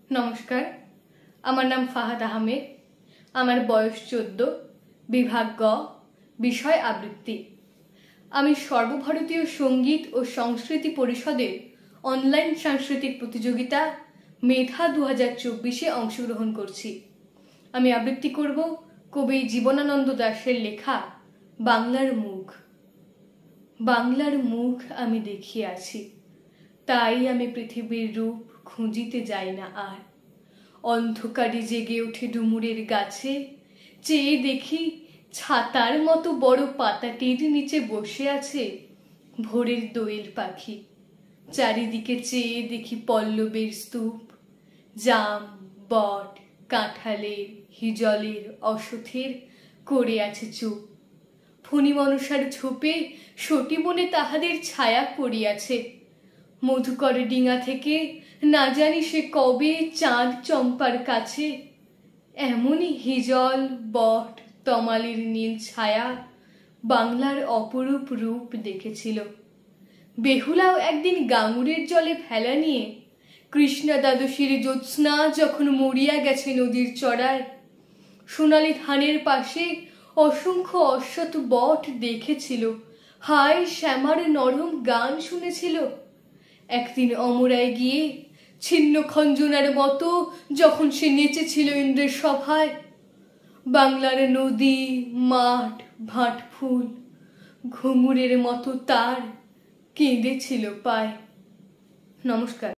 নমস্কার, আমার নাম ফাহাদ আহমেদ। আমার বয়স 14, বিভাগ গ, বিষয় আবৃত্তি। আমি সর্বভারতীয় সঙ্গীত ও সংস্কৃতি পরিষদের অনলাইন সাংস্কৃতিক প্রতিযোগিতা মেধা 2024-এ অংশগ্রহণ করছি। আমি আবৃত্তি করব কবি জীবনানন্দ দাশের লেখা বাংলার মুখ। বাংলার মুখ আমি দেখিয়ে আছি, তাই আমি পৃথিবীর রূপ খুঁজিতে যাই না আর। অন্ধকারে জেগে ওঠে ডুমুরের গাছে, চেয়ে দেখি ছাতার মতো বড় পাতাটির নিচে বসে আছে ভোরের দোয়েল পাখি। চারিদিকে চেয়ে দেখি পল্লবের স্তূপ, জাম, বট, কাঁঠালের, হিজলের, অশ্বথের করে আছে চুপ। ফণি মনসার ঝোপে সতী বনে তাহাদের ছায়া পড়িয়াছে। মধুকর ডিঙা থেকে না জানি সে কবে চাঁদ চম্পার কাছে এমনই হিজল, বট, তমালের নীল ছায়া বাংলার অপরূপ রূপ দেখেছিল। বেহুলাও একদিন গাঙুরের জলে ফেলা নিয়ে কৃষ্ণা দ্বাদশীর জ্যোৎস্না যখন মরিয়া গেছে নদীর চড়ায়, সোনালি ধানের পাশে অসংখ্য অশ্বত বট দেখেছিল, হায় শ্যামার নরম গান শুনেছিল। একদিন অমরায় গিয়ে ছিন্ন খঞ্জনার মতো যখন সে নেচেছিল ইন্দ্রের সভায়, বাংলার নদী, মাঠ, ভাট ফুল ঘুঙুরের মতো তার কেঁদেছিল পায়। নমস্কার।